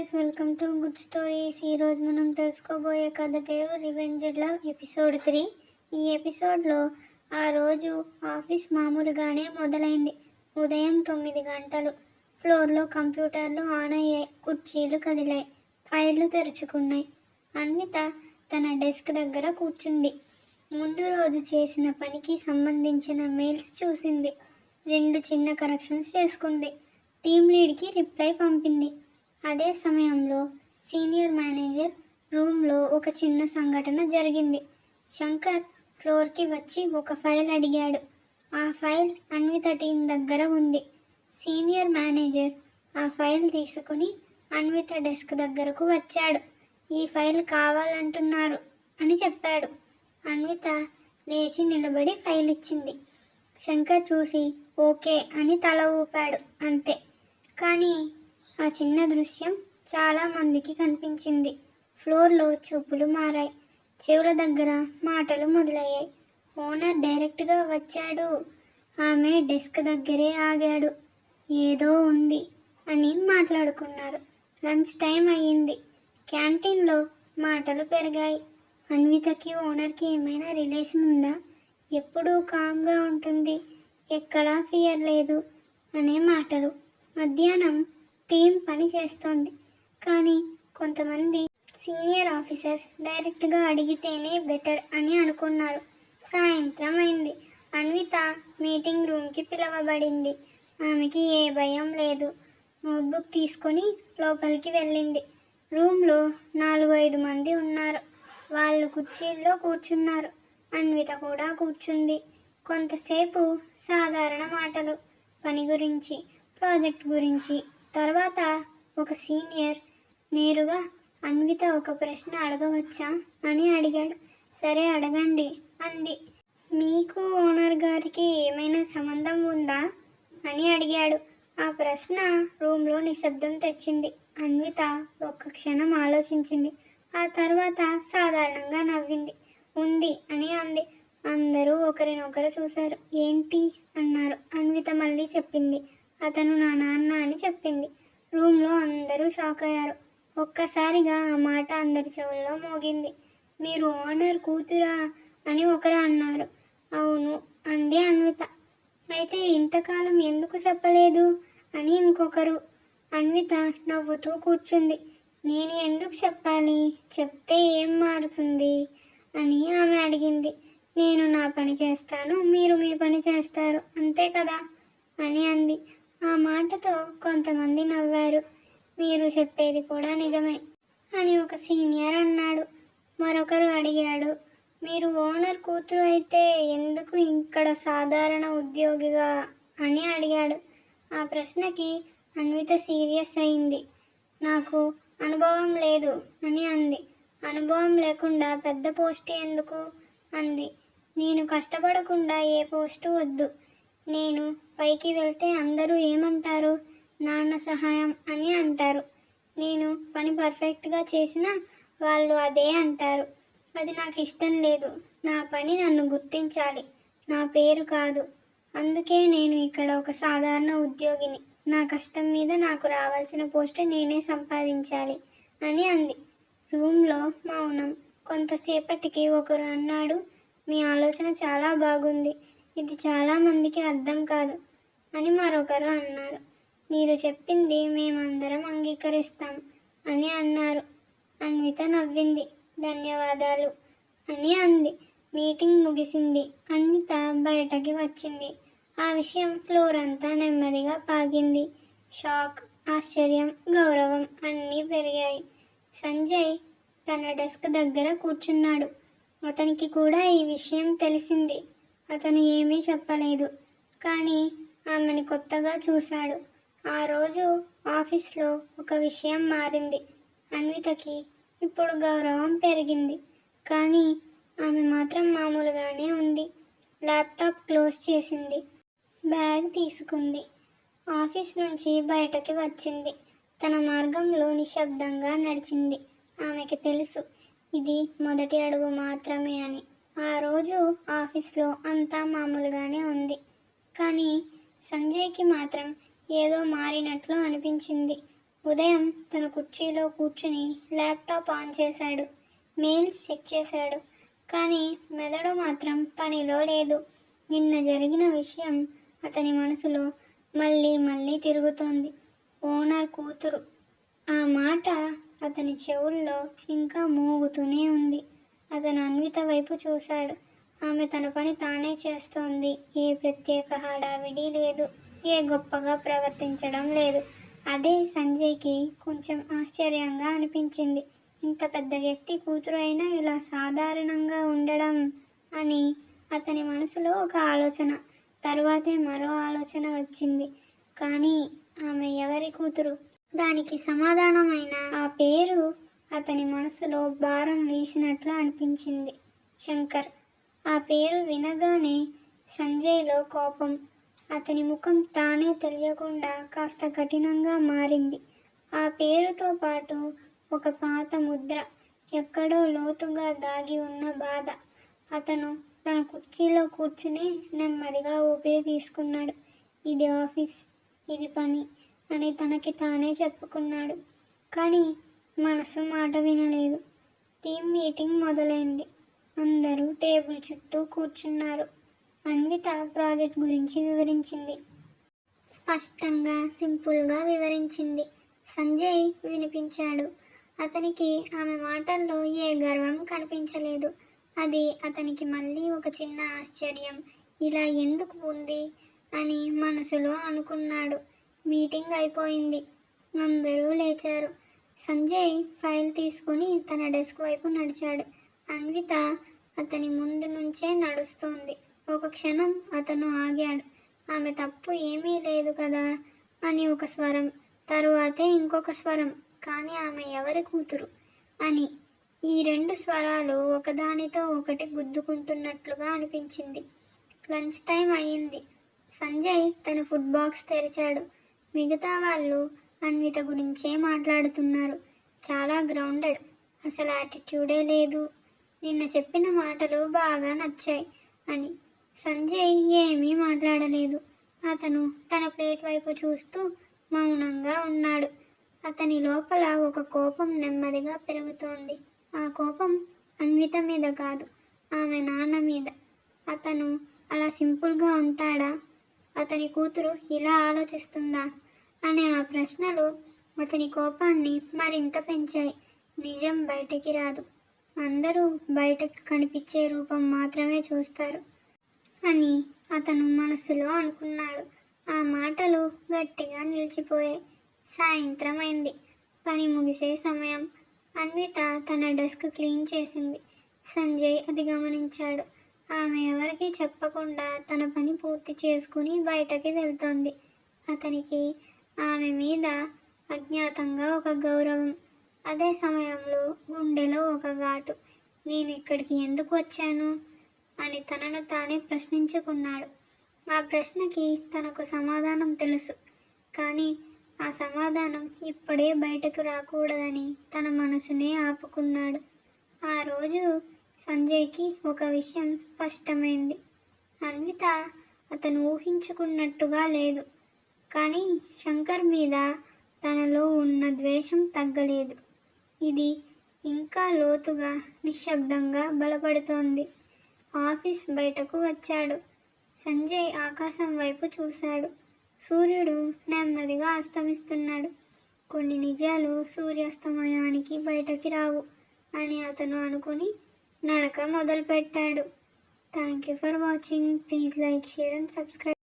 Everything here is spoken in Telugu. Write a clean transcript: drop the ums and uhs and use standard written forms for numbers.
Guys, welcome to good stories. ఈరోజు మనం తెలుసుకోబోయే కథ పేరు రివెంజ్ లవ్ ఎపిసోడ్ 3. ఈ ఎపిసోడ్లో ఆ రోజు ఆఫీస్ మామూలుగానే మొదలైంది. ఉదయం 9 గంటలు. ఫ్లోర్లో కంప్యూటర్లు ఆన్ అయ్యాయి, కుర్చీలు కదిలాయి, ఫైళ్లు తెరుచుకున్నాయి. అన్విత తన డెస్క్ దగ్గర కూర్చుంది. ముందు రోజు చేసిన పనికి సంబంధించిన మెయిల్స్ చూసింది. 2 చిన్న కరెక్షన్స్ చేసుకుంది. టీమ్ లీడ్కి రిప్లై పంపింది. అదే సమయంలో సీనియర్ మేనేజర్ రూమ్లో ఒక చిన్న సంఘటన జరిగింది. శంకర్ ఫ్లోర్కి వచ్చి ఒక ఫైల్ అడిగాడు. ఆ ఫైల్ అన్విత టీం దగ్గర ఉంది. సీనియర్ మేనేజర్ ఆ ఫైల్ తీసుకుని అన్విత డెస్క్ దగ్గరకు వచ్చాడు. ఈ ఫైల్ కావాలంటున్నారు అని చెప్పాడు. అన్విత లేచి నిలబడి ఫైల్ ఇచ్చింది. శంకర్ చూసి ఓకే అని తల ఊపాడు, అంతే. కానీ ఆ చిన్న దృశ్యం చాలా మందికి కనిపించింది. ఫ్లోర్లో చూపులు మారాయి, చెవుల దగ్గర మాటలు మొదలయ్యాయి. ఓనర్ డైరెక్ట్గా వచ్చాడు, ఆమె డెస్క్ దగ్గరే ఆగాడు, ఏదో ఉంది అని మాట్లాడుకున్నారు. లంచ్ టైం అయ్యింది. క్యాంటీన్లో మాటలు పెరిగాయి. అన్వితకి ఓనర్కి ఏమైనా రిలేషన్ ఉందా? ఎప్పుడూ కామ్గా ఉంటుంది, ఎక్కడా ఫియర్ లేదు అనే మాటలు. మధ్యాహ్నం టీం పని చేస్తోంది, కానీ కొంతమంది సీనియర్ ఆఫీసర్స్ డైరెక్ట్గా అడిగితేనే బెటర్ అని అనుకున్నారు. సాయంత్రం అయింది. అన్విత మీటింగ్ రూమ్కి పిలవబడింది. ఆమెకి ఏ భయం లేదు. నోట్బుక్ తీసుకొని లోపలికి వెళ్ళింది. రూమ్లో 4-5 మంది ఉన్నారు. వాళ్ళు కుర్చీల్లో కూర్చున్నారు. అన్విత కూడా కూర్చుంది. కొంతసేపు సాధారణ మాటలు, పని గురించి, ప్రాజెక్ట్ గురించి. తర్వాత ఒక సీనియర్ నేరుగా అన్విత ఒక ప్రశ్న అడగవచ్చా అని అడిగాడు. సరే అడగండి అంది. మీకు ఓనర్ గారికి ఏమైనా సంబంధం ఉందా అని అడిగాడు. ఆ ప్రశ్న రూమ్లో నిశ్శబ్దం తెచ్చింది. అన్విత ఒక్క క్షణం ఆలోచించింది. ఆ తర్వాత సాధారణంగా నవ్వింది. ఉంది అని అంది. అందరూ ఒకరినొకరు చూశారు. ఏంటి అన్నారు. అన్విత మళ్ళీ చెప్పింది. అతను నా నాన్న అని చెప్పింది. రూమ్లో అందరూ షాక్ అయ్యారు. ఒక్కసారిగా ఆ మాట అందరి చెవుల్లో మోగింది. మీరు ఓనర్ కూతురా అని ఒకరు అన్నారు. అవును అంది అన్విత. అయితే ఇంతకాలం ఎందుకు చెప్పలేదు అని ఇంకొకరు. అన్విత నవ్వుతూ కూర్చుంది. నేను ఎందుకు చెప్పాలి, చెప్తే ఏం మారుతుంది అని ఆమె అడిగింది. నేను నా పని చేస్తాను, మీరు మీ పని చేస్తారు, అంతే కదా అని అంది. ఆ మాటతో కొంతమంది నవ్వారు. మీరు చెప్పేది కూడా నిజమే అని ఒక సీనియర్ అన్నాడు. మరొకరు అడిగాడు, మీరు ఓనర్ కూతురు అయితే ఎందుకు ఇక్కడ సాధారణ ఉద్యోగిగా అని అడిగాడు. ఆ ప్రశ్నకి అన్విత సీరియస్ అయింది. నాకు అనుభవం లేదు అని అంది. అనుభవం లేకుండా పెద్ద పోస్ట్ ఎందుకు అంది. నేను కష్టపడకుండా ఏ పోస్టు వద్దు. నేను పైకి వెళ్తే అందరూ ఏమంటారు, నాన్న సహాయం అని అంటారు. నేను పని పర్ఫెక్ట్గా చేసినా వాళ్ళు అదే అంటారు. అది నాకు ఇష్టం లేదు. నా పని నన్ను గుర్తించాలి, నా పేరు కాదు. అందుకే నేను ఇక్కడ ఒక సాధారణ ఉద్యోగిని. నా కష్టం మీద నాకు రావాల్సిన పోస్ట్ నేనే సంపాదించాలి అని అంది. రూమ్లో మౌనం. కొంతసేపటికి ఒకరు అన్నాడు, మీ ఆలోచన చాలా బాగుంది, ఇది చాలా మందికి అర్థం కాదు అని మరొకరు అన్నారు. మీరు చెప్పింది మేమందరం అంగీకరిస్తాం అని అన్నారు. అన్విత నవ్వింది. ధన్యవాదాలు అని అంది. మీటింగ్ ముగిసింది. అన్విత బయటకి వచ్చింది. ఆ విషయం ఫ్లోర్ అంతా నెమ్మదిగా పాకింది. షాక్, ఆశ్చర్యం, గౌరవం అన్నీ పెరిగాయి. సంజయ్ తన డెస్క్ దగ్గర కూర్చున్నాడు. అతనికి కూడా ఈ విషయం తెలిసింది. అతను ఏమీ చెప్పలేదు, కానీ ఆమెను కొత్తగా చూశాడు. ఆ రోజు ఆఫీస్లో ఒక విషయం మారింది. అన్వితకి ఇప్పుడు గౌరవం పెరిగింది, కానీ ఆమె మాత్రం మామూలుగానే ఉంది. ల్యాప్టాప్ క్లోజ్ చేసింది. బ్యాగ్ తీసుకుంది. ఆఫీస్ నుంచి బయటకి వచ్చింది. తన మార్గంలో నిశ్శబ్దంగా నడిచింది. ఆమెకి తెలుసు, ఇది మొదటి అడుగు మాత్రమే అని. ఆ రోజు ఆఫీస్లో అంతా మామూలుగానే ఉంది, కానీ సంజయ్కి మాత్రం ఏదో మారినట్లు అనిపించింది. ఉదయం తన కుర్చీలో కూర్చుని ల్యాప్టాప్ ఆన్ చేశాడు. మెయిల్స్ చెక్ చేశాడు. కానీ మెదడు మాత్రం పనిలో లేదు. నిన్న జరిగిన విషయం అతని మనసులో మళ్ళీ మళ్ళీ తిరుగుతోంది. ఓనర్ కూతురు. ఆ మాట అతని చెవుల్లో ఇంకా మోగుతూనే ఉంది. అతను అన్విత వైపు చూశాడు. ఆమె తన పని తానే చేస్తోంది. ఏ ప్రత్యేక హడావిడి లేదు. ఏ గొప్పగా ప్రవర్తించడం లేదు. అదే సంజయ్కి కొంచెం ఆశ్చర్యంగా అనిపించింది. ఇంత పెద్ద వ్యక్తి కూతురు అయినా ఇలా సాధారణంగా ఉండడం అని అతని మనసులో ఒక ఆలోచన. తరువాతే మరో ఆలోచన వచ్చింది. కానీ ఆమె ఎవరి కూతురు? దానికి సమాధానమైన ఆ పేరు అతని మనసులో భారం వేసినట్లు అనిపించింది. శంకర్. ఆ పేరు వినగానే సంజయ్లో కోపం, అతని ముఖం తానే తెలియకుండా కాస్త కఠినంగా మారింది. ఆ పేరుతో పాటు ఒక పాత ముద్ర, ఎక్కడో లోతుగా దాగి ఉన్న బాధ. అతను తన కుర్చీలో కూర్చుని నెమ్మదిగా ఊపిరి తీసుకున్నాడు. ఇది ఆఫీస్, ఇది పని అని తనకి తానే చెప్పుకున్నాడు. కానీ మనసు మాట వినలేదు. టీం మీటింగ్ మొదలైంది. అందరూ టేబుల్ చుట్టూ కూర్చున్నారు. అన్విత ప్రాజెక్ట్ గురించి వివరించింది. స్పష్టంగా, సింపుల్గా వివరించింది. సంజయ్ వినిపించాడు. అతనికి ఆమె మాటల్లో ఏ గర్వం కనిపించలేదు. అది అతనికి మళ్ళీ ఒక చిన్న ఆశ్చర్యం. ఇలా ఎందుకు ఉంది అని మనసులో అనుకున్నాడు. మీటింగ్ అయిపోయింది. అందరూ లేచారు. సంజయ్ ఫైల్ తీసుకుని తన డెస్క్ వైపు నడిచాడు. అన్విత అతని ముందు నుంచే నడుస్తోంది. ఒక క్షణం అతను ఆగాడు. ఆమె తప్పు ఏమీ లేదు కదా అని ఒక స్వరం. తరువాతే ఇంకొక స్వరం. కానీ ఆమె ఎవరి కూతురు అని. ఈ రెండు స్వరాలు ఒకదానితో ఒకటి గుద్దుకుంటున్నట్లుగా అనిపించింది. లంచ్ టైం అయ్యింది. సంజయ్ తన ఫుడ్ బాక్స్ తెరిచాడు. మిగతా వాళ్ళు అన్విత గురించే మాట్లాడుతున్నారు. చాలా గ్రౌండెడ్, అసలు యాటిట్యూడే లేదు. నిన్న చెప్పిన మాటలు బాగా నచ్చాయి అని. సంజయ్ ఏమీ మాట్లాడలేదు. అతను తన ప్లేట్ వైపు చూస్తూ మౌనంగా ఉన్నాడు. అతని లోపల ఒక కోపం నెమ్మదిగా పెరుగుతోంది. ఆ కోపం అన్విత మీద కాదు, ఆమె నాన్న మీద. అతను అలా సింపుల్గా ఉంటాడా? అతని కూతురు ఇలా ఆలోచిస్తుందా అనే ఆ ప్రశ్నలు అతని కోపాన్ని మరింత పెంచాయి. నిజం బయటికి రాదు. అందరూ బయటకు కనిపించే రూపం మాత్రమే చూస్తారు అని అతను మనసులో అనుకున్నాడు. ఆ మాటలు గట్టిగా నిలిచిపోయాయి. సాయంత్రం అయింది. పని ముగిసే సమయం. అన్విత తన డెస్క్ క్లీన్ చేసింది. సంజయ్ అది గమనించాడు. ఆమె ఎవరికీ చెప్పకుండా తన పని పూర్తి చేసుకుని బయటకి వెళ్తోంది. అతనికి ఆమె మీద అజ్ఞాతంగా ఒక గౌరవం. అదే సమయంలో గుండెలో ఒక ఘాటు. నేను ఇక్కడికి ఎందుకు వచ్చాను అని తనను తానే ప్రశ్నించుకున్నాడు. ఆ ప్రశ్నకి తనకు సమాధానం తెలుసు. కానీ ఆ సమాధానం ఇప్పుడే బయటకు రాకూడదని తన మనసునే ఆపుకున్నాడు. ఆ రోజు సంజయ్కి ఒక విషయం స్పష్టమైంది. అన్విత అతను ఊహించుకున్నట్టుగా లేదు. కానీ శంకర్ మీద తనలో ఉన్న ద్వేషం తగ్గలేదు. ఇది ఇంకా లోతుగా, నిశ్శబ్దంగా బలపడుతోంది. ఆఫీస్ బయటకు వచ్చాడు. సంజయ్ ఆకాశం వైపు చూశాడు. సూర్యుడు నెమ్మదిగా అస్తమిస్తున్నాడు. కొన్ని నిజాలు సూర్యాస్తమయానికి బయటకి రావు అని అతను అనుకుని నడక మొదలుపెట్టాడు. Thank you for watching. Please like, share and subscribe.